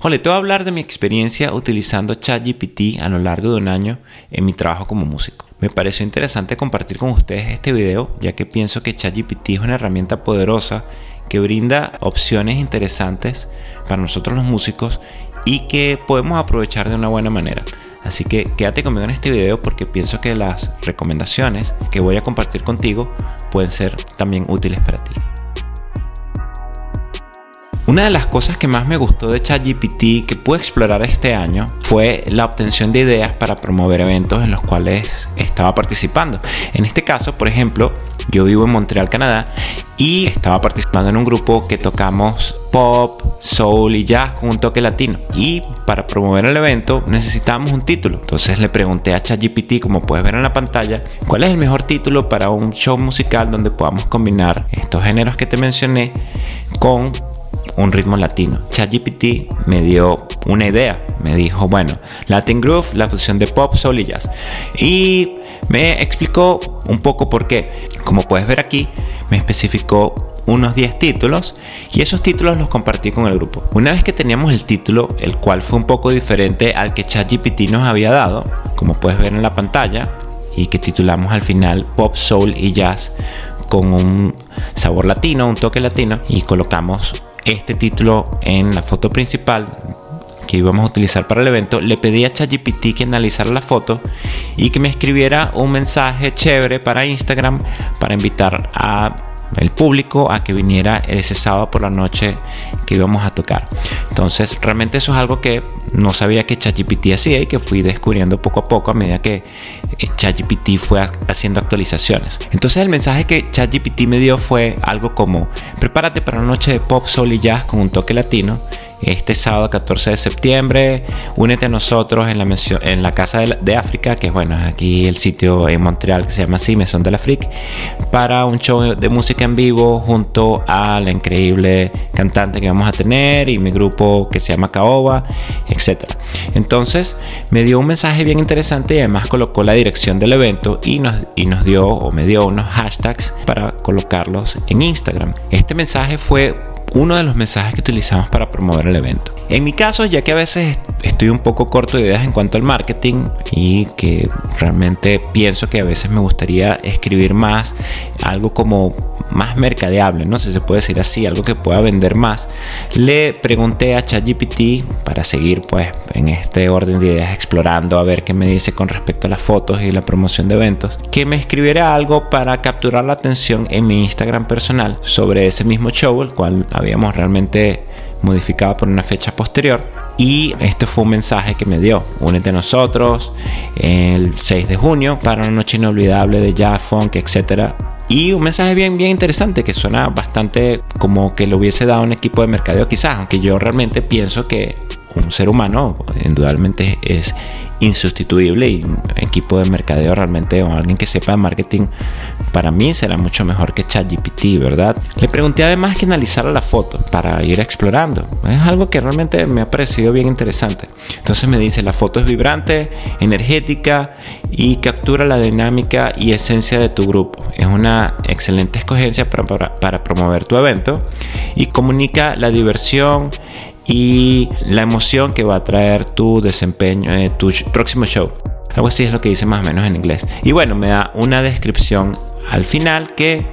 Hola, te voy a hablar de mi experiencia utilizando ChatGPT a lo largo de un año en mi trabajo como músico. Me pareció interesante compartir con ustedes este video, ya que pienso que ChatGPT es una herramienta poderosa que brinda opciones interesantes para nosotros los músicos y que podemos aprovechar de una buena manera. Así que quédate conmigo en este video porque pienso que las recomendaciones que voy a compartir contigo pueden ser también útiles para ti. Una de las cosas que más me gustó de ChatGPT que pude explorar este año fue la obtención de ideas para promover eventos en los cuales estaba participando. En este caso, por ejemplo, yo vivo en Montreal, Canadá, y estaba participando en un grupo que tocamos pop, soul y jazz con un toque latino. Y para promover el evento necesitábamos un título. Entonces le pregunté a ChatGPT, como puedes ver en la pantalla, cuál es el mejor título para un show musical donde podamos combinar estos géneros que te mencioné con un ritmo latino. ChatGPT me dio una idea, me dijo, bueno, Latin Groove, la fusión de pop, soul y jazz. Y me explicó un poco por qué. Como puedes ver aquí, me especificó unos 10 títulos y esos títulos los compartí con el grupo. Una vez que teníamos el título, el cual fue un poco diferente al que ChatGPT nos había dado, como puedes ver en la pantalla, y que titulamos al final Pop, Soul y Jazz con un sabor latino, un toque latino, y colocamos este título en la foto principal que íbamos a utilizar para el evento. Le pedí a ChatGPT que analizara la foto y que me escribiera un mensaje chévere para Instagram para invitar a el público a que viniera ese sábado por la noche que íbamos a tocar. Entonces realmente eso es algo que no sabía que ChatGPT hacía y que fui descubriendo poco a poco a medida que ChatGPT fue haciendo actualizaciones. Entonces el mensaje que ChatGPT me dio fue algo como: prepárate para una noche de pop, soul y jazz con un toque latino este sábado 14 de septiembre, únete a nosotros en la Casa de África, que es aquí el sitio en Montreal que se llama así, Maison de l'Afrique, para un show de música en vivo junto a la increíble cantante que vamos a tener y mi grupo que se llama Caoba, etc. Entonces me dio un mensaje bien interesante y además colocó la dirección del evento y me dio unos hashtags para colocarlos en Instagram. Este mensaje fue uno de los mensajes que utilizamos para promover el evento. En mi caso, ya que a veces estoy un poco corto de ideas en cuanto al marketing y que realmente pienso que a veces me gustaría escribir más, algo como más mercadeable, ¿no? Si se puede decir así, algo que pueda vender más, le pregunté a ChatGPT para seguir en este orden de ideas explorando a ver qué me dice con respecto a las fotos y la promoción de eventos, que me escribiera algo para capturar la atención en mi Instagram personal sobre ese mismo show, el cual habíamos realmente modificado por una fecha posterior. Y este fue un mensaje que me dio: únete a nosotros el 6 de junio para una noche inolvidable de jazz, funk, etc. Y un mensaje bien interesante que suena bastante como que lo hubiese dado un equipo de mercadeo quizás, aunque yo realmente pienso que un ser humano indudablemente es insustituible y un equipo de mercadeo realmente, o alguien que sepa de marketing, para mí será mucho mejor que ChatGPT, ¿verdad? Le pregunté además que analizara la foto para ir explorando. Es algo que realmente me ha parecido bien interesante. Entonces me dice: la foto es vibrante, energética y captura la dinámica y esencia de tu grupo. Es una excelente escogencia para promover tu evento y comunica la diversión y la emoción que va a traer tu desempeño, tu próximo show. Algo así es lo que dice más o menos en inglés. Y bueno, me da una descripción al final que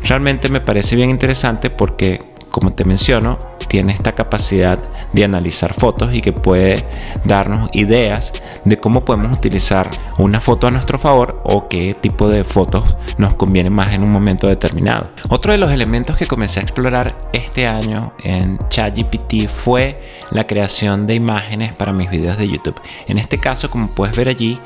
realmente me parece bien interesante porque, como te menciono, tiene esta capacidad de analizar fotos y que puede darnos ideas de cómo podemos utilizar una foto a nuestro favor o qué tipo de fotos nos conviene más en un momento determinado. Otro de los elementos que comencé a explorar este año en ChatGPT fue la creación de imágenes para mis videos de YouTube. En este caso, como puedes ver allí,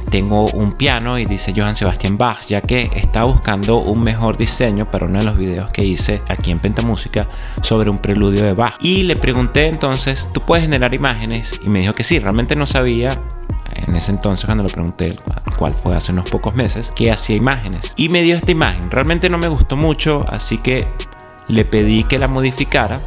tengo un piano y dice Johann Sebastian Bach, ya que estaba buscando un mejor diseño para uno de los videos que hice aquí en Pentamúsica sobre un preludio de Bach. Y le pregunté entonces: ¿tú puedes generar imágenes? Y me dijo que sí. Realmente no sabía en ese entonces, cuando le pregunté, cuál fue hace unos pocos meses, que hacía imágenes. Y me dio esta imagen. Realmente no me gustó mucho, así que le pedí que la modificara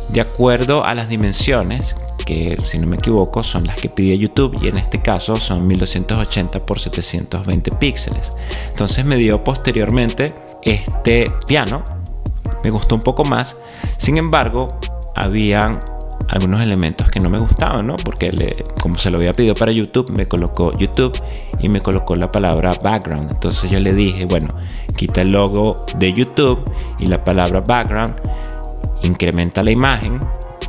de acuerdo a las dimensiones, que si no me equivoco son las que pide YouTube, y en este caso son 1280 por 720 píxeles. Entonces me dio posteriormente este piano, me gustó un poco más. Sin embargo, habían algunos elementos que no me gustaban, ¿no? Porque como se lo había pedido para YouTube, me colocó YouTube y me colocó la palabra background. Entonces yo le dije, bueno, quita el logo de YouTube y la palabra background, incrementa la imagen,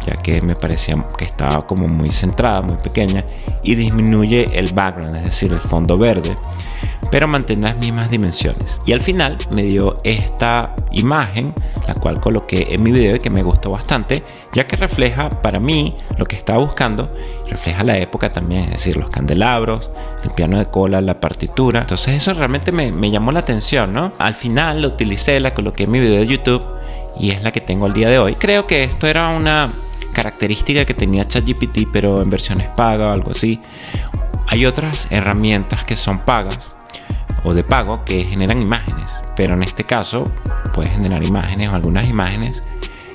ya que me parecía que estaba como muy centrada, muy pequeña, y disminuye el background, es decir, el fondo verde, pero mantén las mismas dimensiones. Y al final me dio esta imagen, la cual coloqué en mi video y que me gustó bastante, ya que refleja para mí lo que estaba buscando, refleja la época también, es decir, los candelabros, el piano de cola, la partitura. Entonces eso realmente me llamó la atención, ¿no? Al final la utilicé, la coloqué en mi video de YouTube y es la que tengo al día de hoy. Creo que esto era una característica que tenía ChatGPT, pero en versiones pagas o algo así. Hay otras herramientas que son pagas o de pago que generan imágenes, pero en este caso puedes generar imágenes o algunas imágenes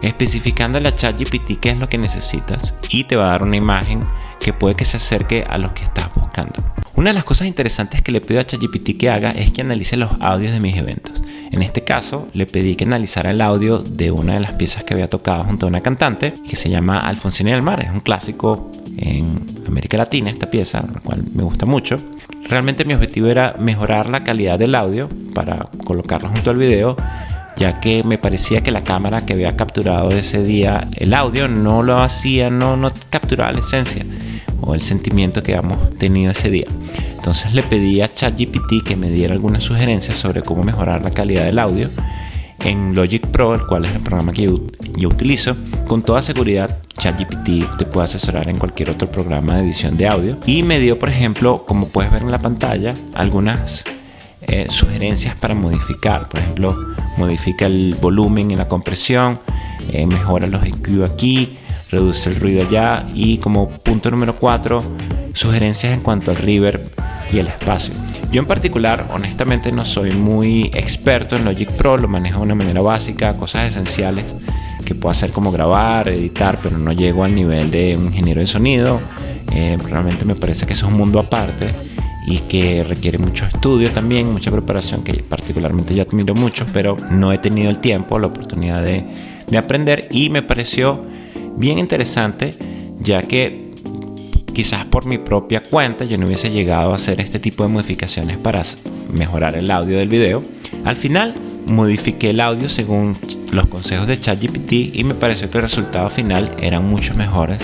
especificando a ChatGPT qué es lo que necesitas y te va a dar una imagen que puede que se acerque a lo que estás buscando. Una de las cosas interesantes que le pido a ChatGPT que haga es que analice los audios de mis eventos. En este caso le pedí que analizara el audio de una de las piezas que había tocado junto a una cantante que se llama Alfonsina del Mar. Es un clásico en América Latina esta pieza, la cual me gusta mucho. Realmente mi objetivo era mejorar la calidad del audio para colocarlo junto al video, ya que me parecía que la cámara que había capturado ese día el audio no lo hacía, no capturaba la esencia o el sentimiento que habíamos tenido ese día. Entonces le pedí a ChatGPT que me diera algunas sugerencias sobre cómo mejorar la calidad del audio en Logic Pro, el cual es el programa que yo utilizo. Con toda seguridad ChatGPT te puede asesorar en cualquier otro programa de edición de audio, y me dio, por ejemplo, como puedes ver en la pantalla, algunas sugerencias para modificar. Por ejemplo, modifica el volumen y la compresión, mejora los EQ aquí, reduce el ruido allá, y como punto número 4, sugerencias en cuanto al reverb y el espacio. Yo en particular, honestamente, no soy muy experto en Logic Pro, lo manejo de una manera básica, cosas esenciales que puedo hacer como grabar, editar, pero no llego al nivel de un ingeniero de sonido. Realmente me parece que eso es un mundo aparte y que requiere mucho estudio también, mucha preparación, que particularmente yo admiro mucho, pero no he tenido el tiempo, la oportunidad de aprender, y me pareció bien interesante, ya que quizás por mi propia cuenta yo no hubiese llegado a hacer este tipo de modificaciones para mejorar el audio del video. Al final modifiqué el audio según los consejos de ChatGPT y me pareció que el resultado final eran mucho mejores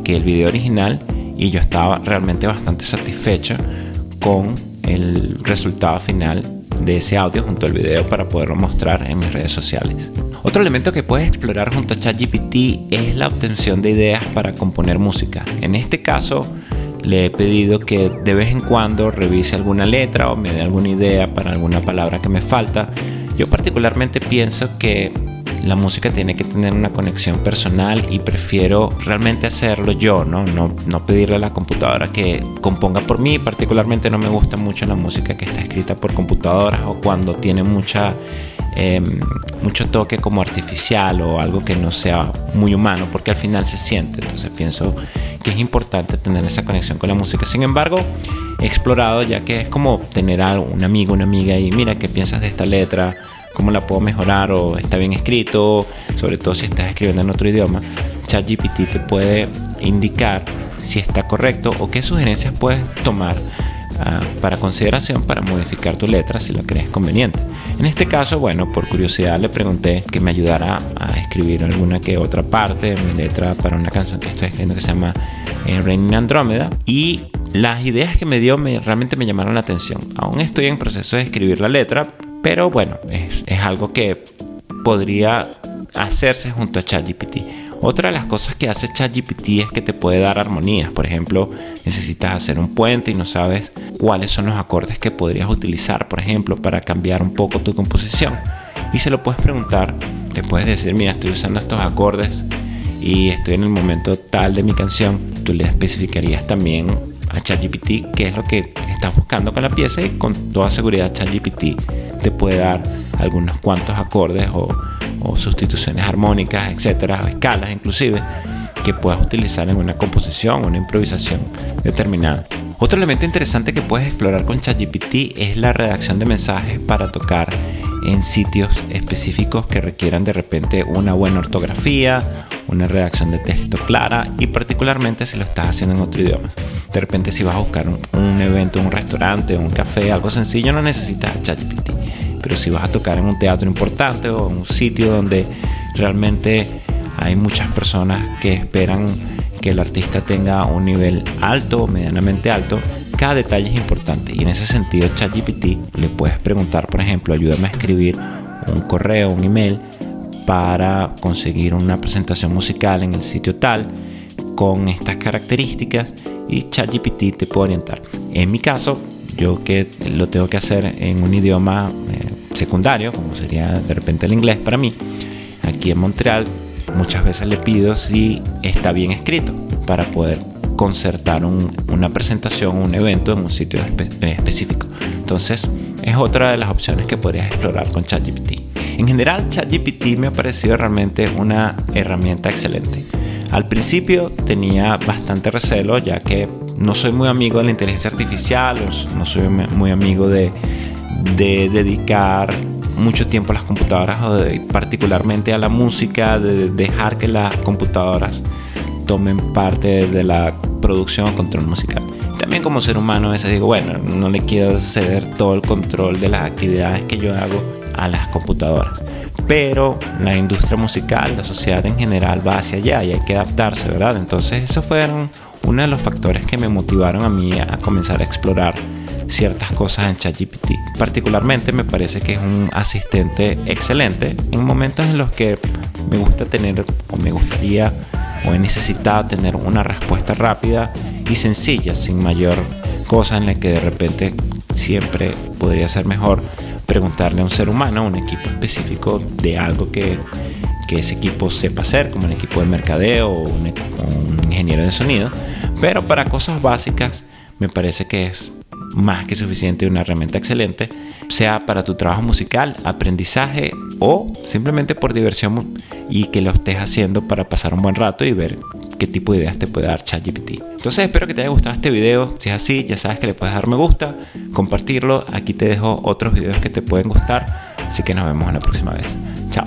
que el video original, y yo estaba realmente bastante satisfecho con el resultado final de ese audio junto al video para poderlo mostrar en mis redes sociales. Otro elemento que puedes explorar junto a ChatGPT es la obtención de ideas para componer música. En este caso le he pedido que de vez en cuando revise alguna letra o me dé alguna idea para alguna palabra que me falta. Yo particularmente pienso que la música tiene que tener una conexión personal y prefiero realmente hacerlo yo, no pedirle a la computadora que componga por mí. Particularmente no me gusta mucho la música que está escrita por computadoras o cuando tiene mucho toque como artificial o algo que no sea muy humano, porque al final se siente. Entonces pienso que es importante tener esa conexión con la música. Sin embargo, he explorado, ya que es como tener a un amigo, una amiga y mira, ¿qué piensas de esta letra? ¿Cómo la puedo mejorar? ¿O está bien escrito? Sobre todo si estás escribiendo en otro idioma, ChatGPT te puede indicar si está correcto o qué sugerencias puedes tomar para consideración para modificar tu letra si lo crees conveniente. En este caso, bueno, por curiosidad le pregunté que me ayudara a escribir alguna que otra parte de mi letra para una canción que estoy escribiendo que se llama Raining Andrómeda, y las ideas que me dio realmente me llamaron la atención. Aún estoy en proceso de escribir la letra, pero bueno, es algo que podría hacerse junto a ChatGPT. Otra de las cosas que hace ChatGPT es que te puede dar armonías. Por ejemplo, necesitas hacer un puente y no sabes cuáles son los acordes que podrías utilizar, por ejemplo, para cambiar un poco tu composición. Y se lo puedes preguntar, le puedes decir, mira, estoy usando estos acordes y estoy en el momento tal de mi canción. Tú le especificarías también a ChatGPT qué es lo que estás buscando con la pieza, y con toda seguridad ChatGPT te puede dar algunos cuantos acordes o sustituciones armónicas, etcétera, o escalas inclusive, que puedas utilizar en una composición o una improvisación determinada. Otro elemento interesante que puedes explorar con ChatGPT es la redacción de mensajes para tocar en sitios específicos que requieran de repente una buena ortografía una redacción de texto clara, y particularmente si lo estás haciendo en otro idioma. De repente, si vas a buscar un evento en un restaurante, un café, algo sencillo, no necesitas ChatGPT. Pero si vas a tocar en un teatro importante o en un sitio donde realmente hay muchas personas que esperan que el artista tenga un nivel alto, medianamente alto, cada detalle es importante. Y en ese sentido, ChatGPT le puedes preguntar, por ejemplo, ayúdame a escribir un correo, un email para conseguir una presentación musical en el sitio tal con estas características, y ChatGPT te puede orientar. En mi caso, yo que lo tengo que hacer en un idioma secundario, como sería de repente el inglés para mí, aquí en Montreal, muchas veces le pido si está bien escrito para poder concertar una presentación, un evento en un sitio específico. Entonces, es otra de las opciones que podrías explorar con ChatGPT. En general, ChatGPT me ha parecido realmente una herramienta excelente. Al principio tenía bastante recelo, ya que no soy muy amigo de la inteligencia artificial, no soy muy amigo de dedicar mucho tiempo a las computadoras, o particularmente a la música, de dejar que las computadoras tomen parte de la producción o control musical. También como ser humano a veces digo, bueno, no le quiero ceder todo el control de las actividades que yo hago a las computadoras. Pero la industria musical, la sociedad en general va hacia allá y hay que adaptarse, ¿verdad? Entonces esos fueron uno de los factores que me motivaron a mí a comenzar a explorar ciertas cosas en ChatGPT. Particularmente me parece que es un asistente excelente en momentos en los que me gusta tener, o me gustaría, o he necesitado tener una respuesta rápida y sencilla, sin mayor cosa, en la que de repente siempre podría ser mejor preguntarle a un ser humano, a un equipo específico de algo que ese equipo sepa hacer, como un equipo de mercadeo o un ingeniero de sonido. Pero para cosas básicas me parece que es más que suficiente, una herramienta excelente, sea para tu trabajo musical, aprendizaje o simplemente por diversión, y que lo estés haciendo para pasar un buen rato y ver qué tipo de ideas te puede dar ChatGPT. Entonces espero que te haya gustado este video. Si es así, ya sabes que le puedes dar me gusta, compartirlo. Aquí te dejo otros videos que te pueden gustar, así que nos vemos en la próxima vez. Chao.